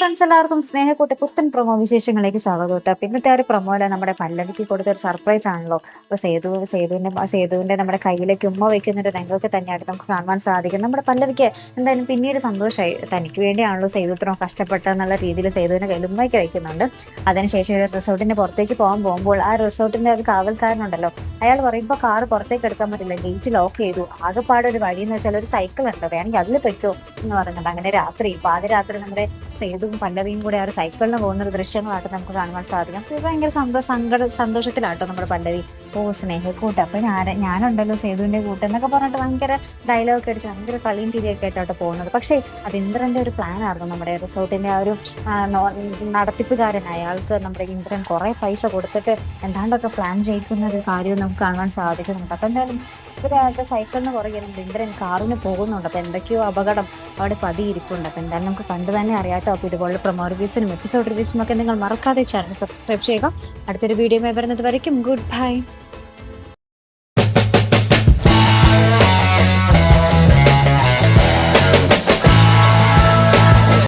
Friends, എല്ലാവർക്കും സ്നേഹക്കൂട്ടി പുത്തൻ promo വിശേഷങ്ങളിലേക്ക് സ്വാഗതം കേട്ടോ. ഇന്നത്തെ ഒരു പ്രൊമോയില് നമ്മുടെ പല്ലവിക്ക് കൊടുത്തൊരു സർപ്രൈസ് ആണല്ലോ. അപ്പൊ സേതുവിന്റെ നമ്മുടെ കയ്യിലേക്ക് ഉമ്മ വെക്കുന്ന ഒരു രംഗമൊക്കെ തന്നെയായിട്ട് നമുക്ക് കാണുവാൻ സാധിക്കും. നമ്മുടെ പല്ലവിക്ക് എന്തായാലും പിന്നീട് സന്തോഷമായി. തനിക്ക് വേണ്ടിയാണല്ലോ സേതു ഇത്രയും കഷ്ടപ്പെട്ടെന്നുള്ള രീതിയിൽ സേതുവിന്റെ കയ്യിൽ ഉമ്മയ്ക്ക് വയ്ക്കുന്നുണ്ട്. അതിനുശേഷം ഒരു റിസോർട്ടിന്റെ പുറത്തേക്ക് പോകുമ്പോൾ ആ റിസോർട്ടിന്റെ ഒരു കാവൽക്കാരനുണ്ടല്ലോ, അയാൾ പറയുമ്പോൾ കാറ് പുറത്തേക്ക് എടുക്കാൻ പറ്റില്ല, ഗേറ്റ് ലോക്ക് ചെയ്തു. ആകെപ്പാടെ ഒരു വഴി എന്ന് വെച്ചാൽ ഒരു സൈക്കിൾ ഉണ്ട്, വേണമെങ്കിൽ അതിൽ പൊയ്ക്കോ എന്ന് പറയുന്നുണ്ട്. അങ്ങനെ പാതിരാത്രി നമ്മുടെ സേതുവും പല്ലവിയും കൂടെ ആ ഒരു സൈക്കിളിന് പോകുന്ന ഒരു ദൃശ്യങ്ങളായിട്ട് നമുക്ക് കാണുവാൻ സാധിക്കും. അപ്പോൾ ഭയങ്കര സന്തോഷത്തിലാട്ടോ നമ്മുടെ പല്ലവി. സ്നേഹക്കൂട്ട്, അപ്പൊ ഞാനുണ്ടല്ലോ സേതുവിന്റെ കൂട്ട് എന്നൊക്കെ പറഞ്ഞിട്ട് ഭയങ്കര ഡയലോഗ് അടിച്ച് ഭയങ്കര കളിയും ചിരിയൊക്കെ ആയിട്ടോട്ട് പോകുന്നത്. പക്ഷേ അത് ഇന്ദ്രന്റെ ഒരു പ്ലാൻ ആയിരുന്നു. നമ്മുടെ റിസോർട്ടിന്റെ ആ ഒരു നടത്തിപ്പുകാരൻ, അയാൾക്ക് നമ്മുടെ ഇന്ദ്രൻ കുറെ പൈസ കൊടുത്തിട്ട് എന്താണ്ടൊക്കെ പ്ലാൻ ചെയ്യിക്കുന്ന ഒരു കാര്യം നമുക്ക് കാണാൻ സാധിക്കുന്നുണ്ട്. അപ്പൊ എന്തായാലും ഇവരുടെ സൈക്കിളിന് പുറകെ ഇന്ദ്രൻ കാറിന് പോകുന്നുണ്ട്. അപ്പൊ എന്തൊക്കെയോ അപകടം അവിടെ പതിയിരിപ്പുണ്ട്. അപ്പൊ എന്തായാലും നമുക്ക് കണ്ടു തന്നെ അറിയാട്ടോ. അപ്പോൾ ഇതുപോലെ പ്രൊമോ റിവ്യൂസിനും എപ്പിസോഡ് റിവ്യൂസിനും ഒക്കെ നിങ്ങൾ മറക്കാതെ ചാനൽ സബ്സ്ക്രൈബ് ചെയ്യുക. അടുത്തൊരു വീഡിയോ വരുന്നത് വരയ്ക്കും ഗുഡ് ബൈ.